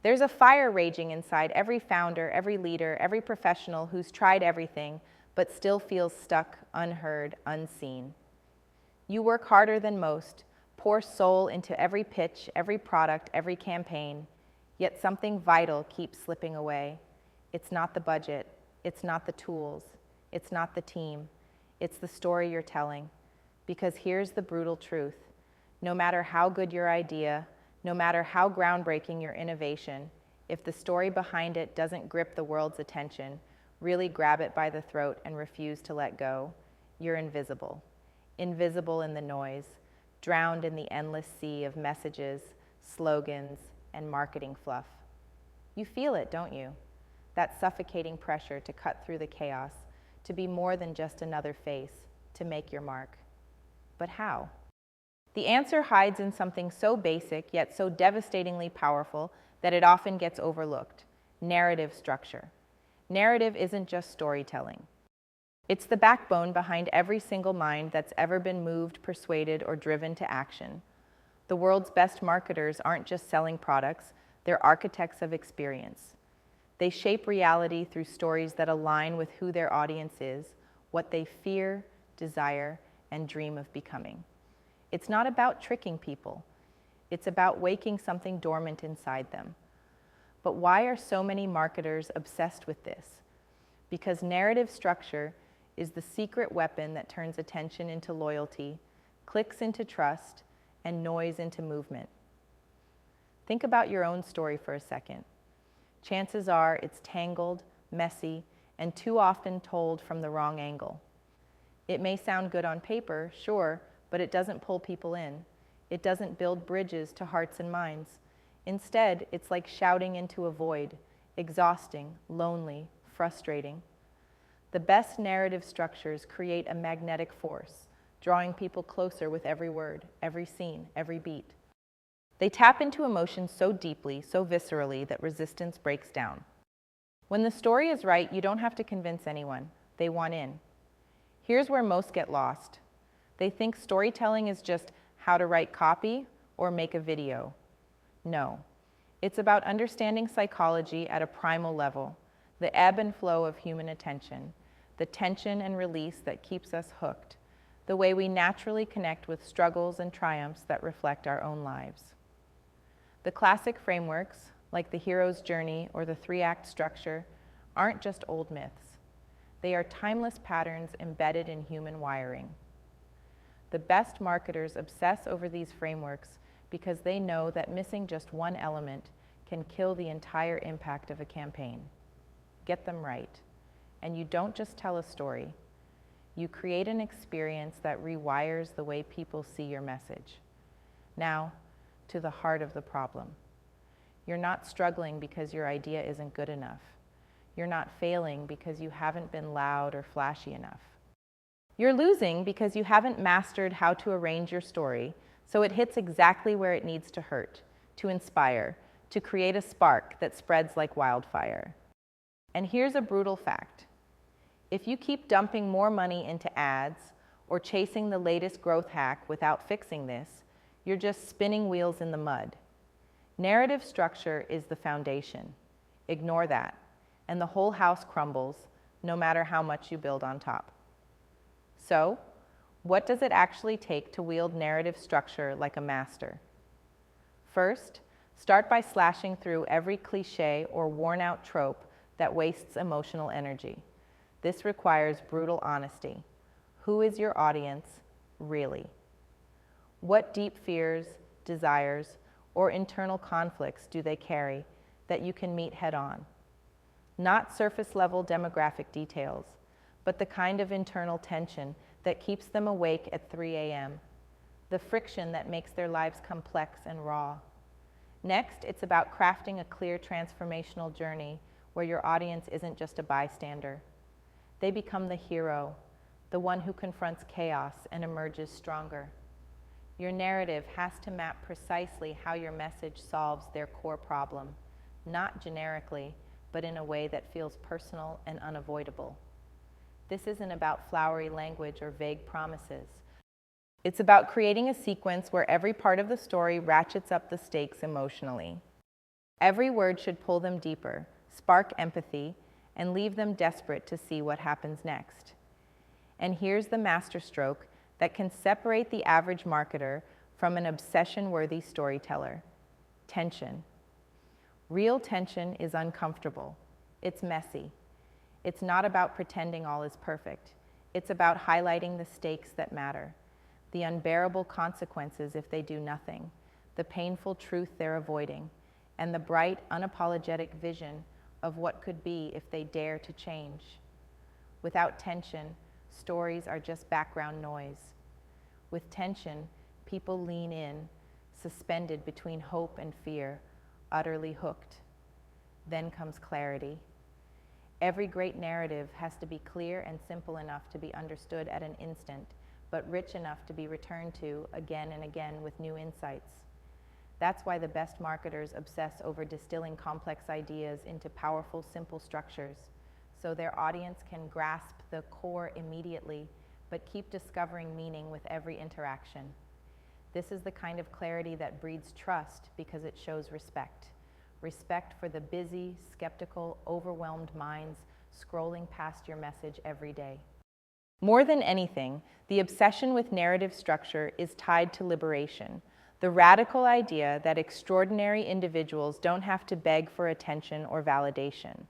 There's a fire raging inside every founder, every leader, every professional who's tried everything, but still feels stuck, unheard, unseen. You work harder than most, pour soul into every pitch, every product, every campaign, yet something vital keeps slipping away. It's not the budget, it's not the tools, it's not the team, it's the story you're telling. Because here's the brutal truth. No matter how good your idea, no matter how groundbreaking your innovation, if the story behind it doesn't grip the world's attention, really grab it by the throat and refuse to let go, you're invisible. Invisible in the noise, drowned in the endless sea of messages, slogans, and marketing fluff. You feel it, don't you? That suffocating pressure to cut through the chaos, to be more than just another face, to make your mark. But how? The answer hides in something so basic yet so devastatingly powerful that it often gets overlooked: narrative structure. Narrative isn't just storytelling. It's the backbone behind every single mind that's ever been moved, persuaded, or driven to action. The world's best marketers aren't just selling products, they're architects of experience. They shape reality through stories that align with who their audience is, what they fear, desire, and dream of becoming. It's not about tricking people. It's about waking something dormant inside them. But why are so many marketers obsessed with this? Because narrative structure is the secret weapon that turns attention into loyalty, clicks into trust, and noise into movement. Think about your own story for a second. Chances are it's tangled, messy, and too often told from the wrong angle. It may sound good on paper, sure, but it doesn't pull people in. It doesn't build bridges to hearts and minds. Instead, it's like shouting into a void, exhausting, lonely, frustrating. The best narrative structures create a magnetic force, drawing people closer with every word, every scene, every beat. They tap into emotions so deeply, so viscerally, that resistance breaks down. When the story is right, you don't have to convince anyone. They want in. Here's where most get lost. They think storytelling is just how to write copy or make a video. No, it's about understanding psychology at a primal level, the ebb and flow of human attention, the tension and release that keeps us hooked, the way we naturally connect with struggles and triumphs that reflect our own lives. The classic frameworks, like the hero's journey or the three-act structure, aren't just old myths. They are timeless patterns embedded in human wiring. The best marketers obsess over these frameworks because they know that missing just one element can kill the entire impact of a campaign. Get them right. And you don't just tell a story. You create an experience that rewires the way people see your message. Now, to the heart of the problem. You're not struggling because your idea isn't good enough. You're not failing because you haven't been loud or flashy enough. You're losing because you haven't mastered how to arrange your story so it hits exactly where it needs to hurt, to inspire, to create a spark that spreads like wildfire. And here's a brutal fact. If you keep dumping more money into ads or chasing the latest growth hack without fixing this, you're just spinning wheels in the mud. Narrative structure is the foundation. Ignore that, and the whole house crumbles, no matter how much you build on top. So, what does it actually take to wield narrative structure like a master? First, start by slashing through every cliche or worn-out trope that wastes emotional energy. This requires brutal honesty. Who is your audience, really? What deep fears, desires, or internal conflicts do they carry that you can meet head-on? Not surface-level demographic details, but the kind of internal tension that keeps them awake at 3 a.m., the friction that makes their lives complex and raw. Next, it's about crafting a clear transformational journey where your audience isn't just a bystander. They become the hero, the one who confronts chaos and emerges stronger. Your narrative has to map precisely how your message solves their core problem, not generically, but in a way that feels personal and unavoidable. This isn't about flowery language or vague promises. It's about creating a sequence where every part of the story ratchets up the stakes emotionally. Every word should pull them deeper, spark empathy, and leave them desperate to see what happens next. And here's the masterstroke that can separate the average marketer from an obsession-worthy storyteller: tension. Real tension is uncomfortable. It's messy. It's not about pretending all is perfect. It's about highlighting the stakes that matter, the unbearable consequences if they do nothing, the painful truth they're avoiding, and the bright, unapologetic vision of what could be if they dare to change. Without tension, stories are just background noise. With tension, people lean in, suspended between hope and fear, utterly hooked. Then comes clarity. Every great narrative has to be clear and simple enough to be understood at an instant, but rich enough to be returned to again and again with new insights. That's why the best marketers obsess over distilling complex ideas into powerful, simple structures, so their audience can grasp the core immediately, but keep discovering meaning with every interaction. This is the kind of clarity that breeds trust because it shows respect. Respect for the busy, skeptical, overwhelmed minds scrolling past your message every day. More than anything, the obsession with narrative structure is tied to liberation, the radical idea that extraordinary individuals don't have to beg for attention or validation.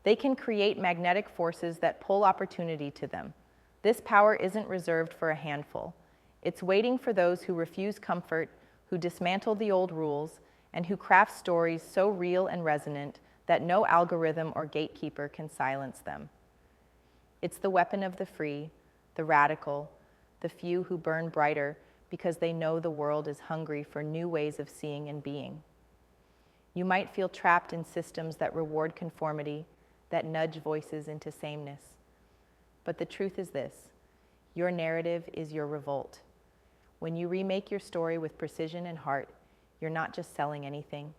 They can create magnetic forces that pull opportunity to them. This power isn't reserved for a handful. It's waiting for those who refuse comfort, who dismantle the old rules, and who craft stories so real and resonant that no algorithm or gatekeeper can silence them. It's the weapon of the free, the radical, the few who burn brighter because they know the world is hungry for new ways of seeing and being. You might feel trapped in systems that reward conformity, that nudge voices into sameness. But the truth is this: your narrative is your revolt. When you remake your story with precision and heart, you're not just selling anything.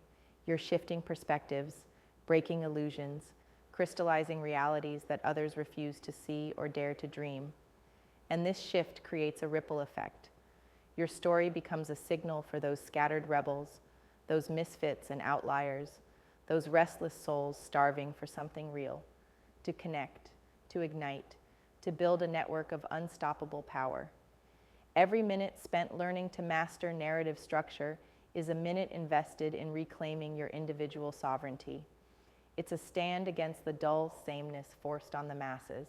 You're shifting perspectives, breaking illusions, crystallizing realities that others refuse to see or dare to dream. And this shift creates a ripple effect. Your story becomes a signal for those scattered rebels, those misfits and outliers, those restless souls starving for something real, to connect, to ignite, to build a network of unstoppable power. Every minute spent learning to master narrative structure is a minute invested in reclaiming your individual sovereignty. It's a stand against the dull sameness forced on the masses.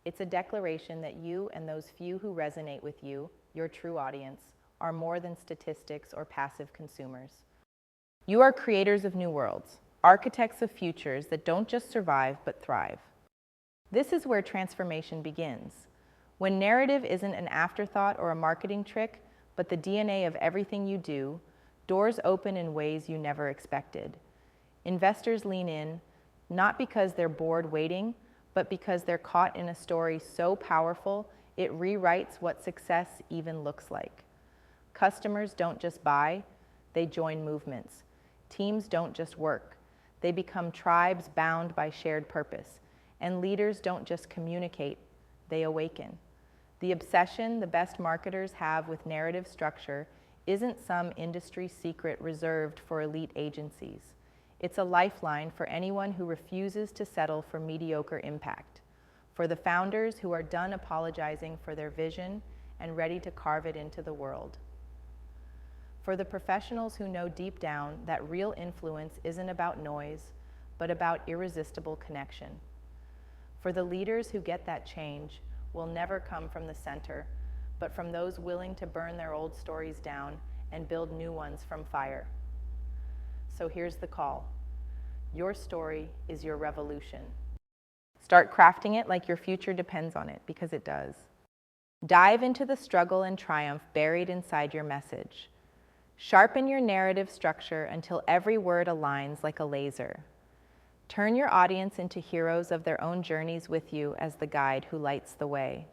It's a declaration that you and those few who resonate with you, your true audience, are more than statistics or passive consumers. You are creators of new worlds, architects of futures that don't just survive but thrive. This is where transformation begins. When narrative isn't an afterthought or a marketing trick, but the DNA of everything you do, doors open in ways you never expected. Investors lean in, not because they're bored waiting, but because they're caught in a story so powerful it rewrites what success even looks like. Customers don't just buy, they join movements. Teams don't just work, they become tribes bound by shared purpose. And leaders don't just communicate, they awaken. The obsession the best marketers have with narrative structure isn't some industry secret reserved for elite agencies. It's a lifeline for anyone who refuses to settle for mediocre impact, for the founders who are done apologizing for their vision and ready to carve it into the world, for the professionals who know deep down that real influence isn't about noise, but about irresistible connection, for the leaders who get that change will never come from the center, but from those willing to burn their old stories down and build new ones from fire. So here's the call. Your story is your revolution. Start crafting it like your future depends on it, because it does. Dive into the struggle and triumph buried inside your message. Sharpen your narrative structure until every word aligns like a laser. Turn your audience into heroes of their own journeys with you as the guide who lights the way.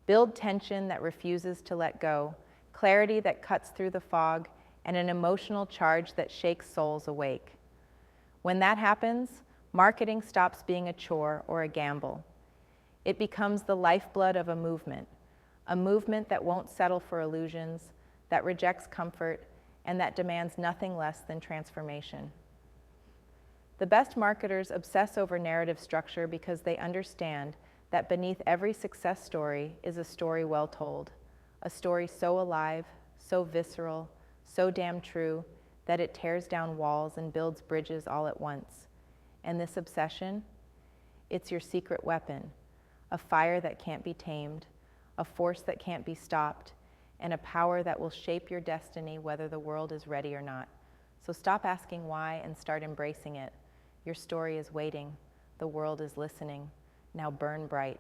Build tension that refuses to let go, clarity that cuts through the fog, and an emotional charge that shakes souls awake. When that happens, marketing stops being a chore or a gamble. It becomes the lifeblood of a movement that won't settle for illusions, that rejects comfort, and that demands nothing less than transformation. The best marketers obsess over narrative structure because they understand that beneath every success story is a story well told, a story so alive, so visceral, so damn true that it tears down walls and builds bridges all at once. And this obsession, it's your secret weapon, a fire that can't be tamed, a force that can't be stopped, and a power that will shape your destiny whether the world is ready or not. So stop asking why and start embracing it. Your story is waiting. The world is listening. Now burn bright.